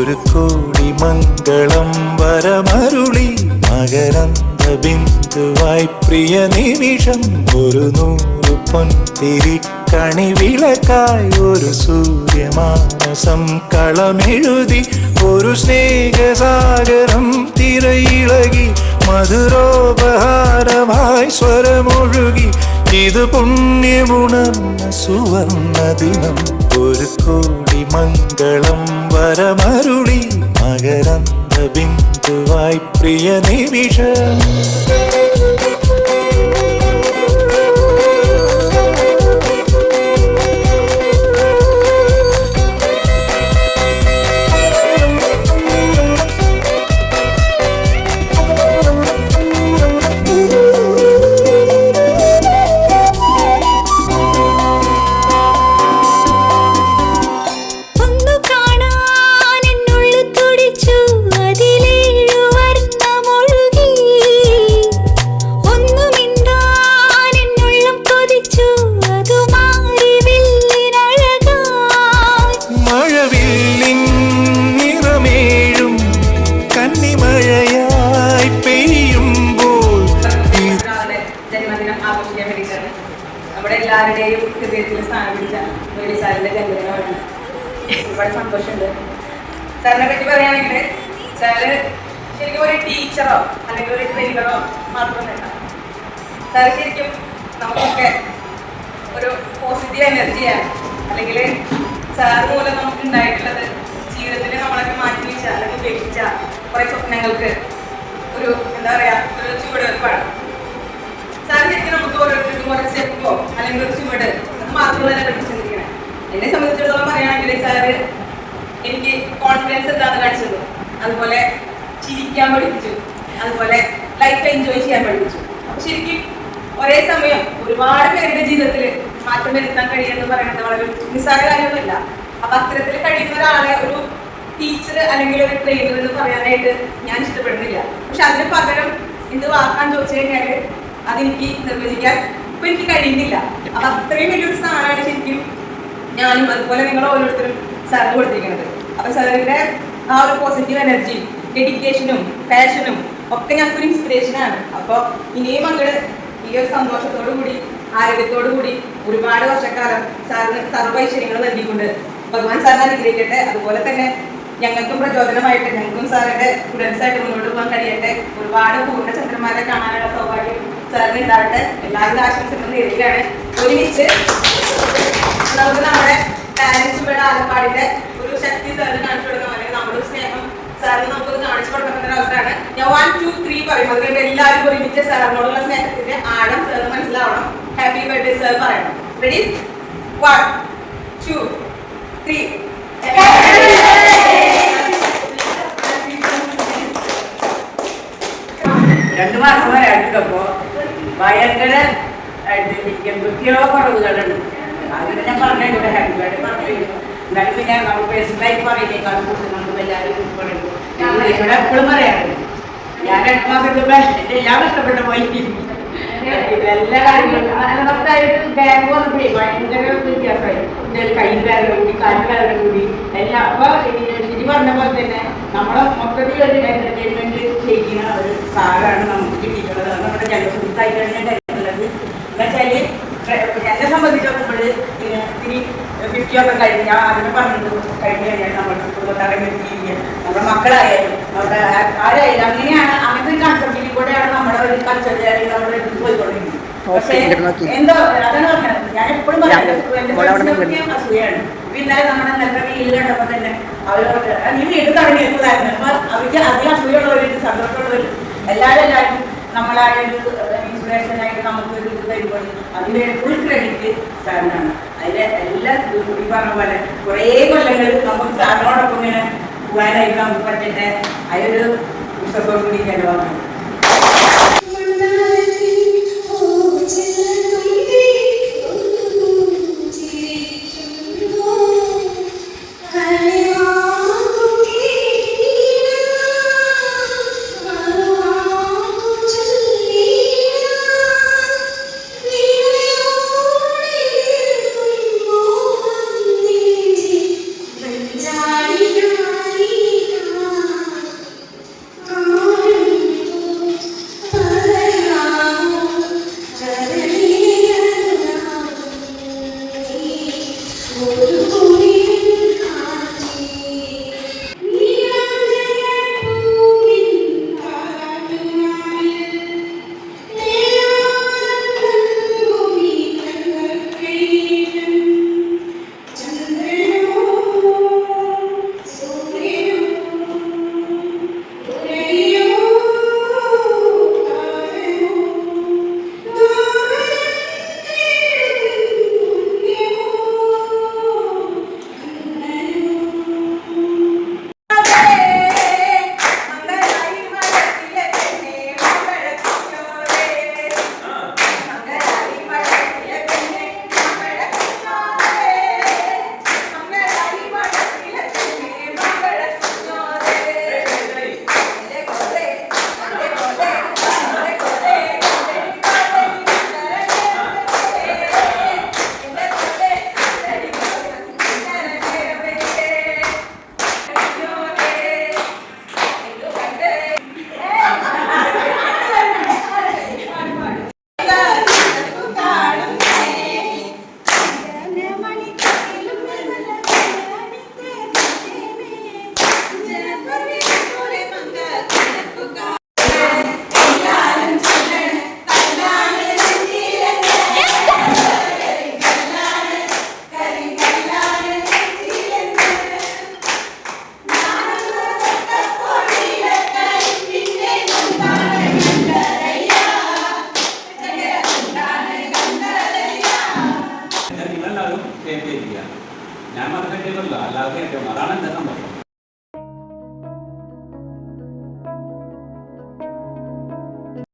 ഒരു കോടി മംഗളം വരമരുളി മകരന്ദ ബിന്ദുവായി പ്രിയ നിമിഷം ഒരു 100 പൊൻതിരിക്കണി വിളക്കായി ഒരു സൂര്യമാനസം കളമെഴുതി ഒരു സ്നേഹസാഗരം തിരയിളകി മധുരോപഹാരമായി സ്വരമൊഴുകി ഇത് പുണ്യമുണർന്ന സുവർണ ദിനം ഒരു കോടി മംഗളം വരമരുളി മകരന്ദ ബിന്ദുവായി പ്രിയ നിമിഷം നമ്മുടെ എല്ലാവരുടെയും ഹൃദയത്തിൽ സ്ഥാനം പിടിച്ച വേണി സാറിൻ്റെ ജന്മദിനമാണ്. ഒരുപാട് സന്തോഷമുണ്ട്. സാറിനെ പറ്റി പറയുകയാണെങ്കിൽ സാറ് ശരിക്കും ഒരു ടീച്ചറോ അല്ലെങ്കിൽ ഒരു ട്രെയിനറോ മാത്രമല്ല. സാറ് ശരിക്കും നമുക്കൊക്കെ ഒരു പോസിറ്റീവ് എനർജിയാണ്. അല്ലെങ്കിൽ സാറ് മൂലം നമുക്ക് ഉണ്ടായിട്ടുള്ളത് ജീവിതത്തിൽ നമ്മളൊക്കെ മാറ്റി വെച്ച അല്ലെങ്കിൽ ഉപേക്ഷിച്ച കുറേ സ്വപ്നങ്ങൾക്ക് ഒരു എന്താ പറയുക ഒരു ചുവടുവെപ്പാണ്. സാർ ശരിക്കും നമുക്ക് ഓരോരുത്തർക്കും കുറച്ച് സ്റ്റെപ്പോ അല്ലെങ്കിൽ ഒരു ചുവട് അത് മാത്രമല്ല പഠിച്ചിരിക്കണേ. എന്നെ സംബന്ധിച്ചിടത്തോളം പറയുകയാണെങ്കിൽ സാറ് എനിക്ക് കോൺഫിഡൻസ് എന്താണെന്ന് കാണിച്ചത്, അതുപോലെ ചിരിക്കാൻ പഠിപ്പിച്ചു, അതുപോലെ ലൈഫ് എൻജോയ് ചെയ്യാൻ പഠിപ്പിച്ചു. അപ്പൊ ശരിക്കും ഒരേ സമയം ഒരുപാട് പേരുടെ ജീവിതത്തിൽ മാറ്റം വരുത്താൻ കഴിയുമെന്ന് പറയുന്നത് വളരെ നിസ്സാര കാര്യമൊന്നുമില്ല. അപ്പൊ അത്തരത്തിൽ കഴിയുന്ന ഒരാളെ ഒരു ടീച്ചർ അല്ലെങ്കിൽ ഒരു ട്രെയിനർ എന്ന് പറയാനായിട്ട് ഞാൻ ഇഷ്ടപ്പെടുന്നില്ല. പക്ഷെ അതിന് പകരം എന്ത് വാക്കാൻ ചോദിച്ചു കഴിഞ്ഞാൽ അതെനിക്ക് നിർവചിക്കാൻ ഇപ്പൊ എനിക്ക് കഴിയുന്നില്ല. അപ്പൊ അത്രയും വലിയൊരു സ്ഥാനമാണ് ശരിക്കും ഞാനും അതുപോലെ നിങ്ങൾ ഓരോരുത്തരും സാറിന് കൊടുത്തിരിക്കുന്നത്. അപ്പൊ സാറിന്റെ ആ ഒരു പോസിറ്റീവ് എനർജിയും ഡെഡിക്കേഷനും പാഷനും ഒക്കെ ഞങ്ങൾക്കൊരു ഇൻസ്പിറേഷനാണ്. അപ്പോൾ ഇനിയും അങ്ങോട്ട് ഈ ഒരു സന്തോഷത്തോടു കൂടി ആരോഗ്യത്തോടു കൂടി ഒരുപാട് വർഷക്കാലം സാറിന് സർവ്വ ഐശ്വര്യങ്ങൾ നൽകിക്കൊണ്ട് ഭഗവാൻ സാറിനെ അനുഗ്രഹിക്കട്ടെ. അതുപോലെ തന്നെ ഞങ്ങൾക്കും പ്രചോദനമായിട്ട് ഞങ്ങൾക്കും സാറിന്റെ സ്റ്റുഡൻസായിട്ട് മുന്നോട്ട് പോകാൻ കഴിയട്ടെ. ഒരുപാട് പൂർണ്ണചന്ദ്രന്മാരെ കാണാനുള്ള സൗഭാഗ്യം സാറിന് ഉണ്ടാവട്ടെ. എല്ലാവരും ആശംസകളും നേരിട്ടാണ്. ഒരുമിച്ച് നമുക്ക് നമ്മുടെ പാരന്റ്സുകളുടെ ആലപ്പാടിന്റെ ഒരു ശക്തി സാറിന് കാണിച്ചു കൊടുക്കാൻ, അല്ലെങ്കിൽ നമ്മുടെ സ്നേഹം സാറിന് നമുക്കൊന്ന് കാണിച്ചു കൊടുക്കുന്ന ഒരു അവസരമാണ്. ഞാൻ 1, 2, 3 പറയും. അതുകൊണ്ട് എല്ലാവരും ഒരുമിച്ച് സാറിനോടുള്ള സ്നേഹത്തിന്റെ ആഴം സാറിന് മനസ്സിലാവണം. ഹാപ്പി ബർത്ത്ഡേ സാർ പറയണം. റെഡി? 1, 2, 3. 2 മാസം വരെ അടുത്തപ്പോ ഭയങ്കര എന്തൊക്കെയോ കുറവുകളുണ്ട്. അതിന് ഞാൻ പറഞ്ഞു ഹാപ്പി ബർത്ത്ഡേ പറഞ്ഞു. എന്നാലും പിന്നെ നമ്മൾ പേഴ്സണലായി പറയുന്നേക്കാൾ കൂടുതൽ നമ്മൾ എല്ലാവരും ഇവിടെ എപ്പോഴും പറയാറുണ്ട്. ഞാൻ 2 മാസം എന്റെ എല്ലാം ഇഷ്ടപ്പെട്ട പോയി എല്ലാ കാര്യങ്ങളും നമുക്കായിട്ട് ബാഗ് വന്നപ്പോഴേ ഭയങ്കര വ്യത്യാസമായി. കയ്യിൽ വേദന കൂടി, കാലിൽ വേദന കൂടി എല്ലാം. അപ്പൊ ശരി പറഞ്ഞ പോലെ തന്നെ നമ്മളെ മൊത്തത്തിൽ ഒരു എന്റർടൈൻമെന്റ് ചെയ്യുന്ന ഒരു സാറാണ് നമുക്ക് കിട്ടിയിട്ടുള്ളത്. നമ്മുടെ ജനസുഹൃത്തായിട്ടാണ് ഞാൻ കരുതുന്നത്. എന്നുവെച്ചാല് എന്നെ സംബന്ധിച്ച് നോക്കുമ്പോൾ ഇത്തിരി 50 ഒക്കെ കഴിഞ്ഞ് അതിനെ പറഞ്ഞത് കഴിഞ്ഞ് കഴിഞ്ഞാൽ നമ്മുടെ കുടുംബത്താരെ ജീവിക്കുക, നമ്മുടെ മക്കളായാലും നമ്മുടെ ആരായാലും അങ്ങനെയാണ്. അങ്ങനത്തെ ഒരു കൺസെപ്റ്റിൽ കൂടെയാണ് നമ്മുടെ ഒരു കൾച്ചർ നമ്മുടെ എടുത്ത് പോയിക്കൊണ്ടിരിക്കുന്നത്. പക്ഷേ എന്തോ അതാണ് പറഞ്ഞത്. ഞാൻ എപ്പോഴും പറയുന്നത് എന്റെ അസൂയാണ്. ഇന്നലെ നമ്മുടെ നല്ല വീട് കണ്ടപ്പോൾ തന്നെ അവരോട് നീ വീട് തുടങ്ങി വെക്കുന്നതായിരുന്നു. അപ്പൊ അവർക്ക് അധികം അസൂയുള്ളവരും സന്തോഷമുള്ളവരും എല്ലാവരും നമ്മളായൊരു ഇൻസ്പിറേഷനായിട്ട് നമുക്കൊരു ഇത് തരുമ്പോൾ അതിൻ്റെ ഫുൾ ക്രെഡിറ്റ് സാറിനാണ്. അതിലെ എല്ലാ ഈ പറഞ്ഞ പോലെ കുറേ കൊല്ലങ്ങൾ നമുക്ക് സാറിനോടൊപ്പം ഇങ്ങനെ പോകാനായിട്ട് നമുക്ക് പറ്റട്ടെ. അതിലൊരു പുസ്തകത്തോടു കൂടി കേരളമാണ്. Daddy, നിങ്ങളെല്ലാവരും കേട്ടിരിക്കുക. ഞാൻ മതം കേട്ടില്ല, അല്ലാതെ കേട്ടോ. അതാണ് എൻ്റെ സംഭവം.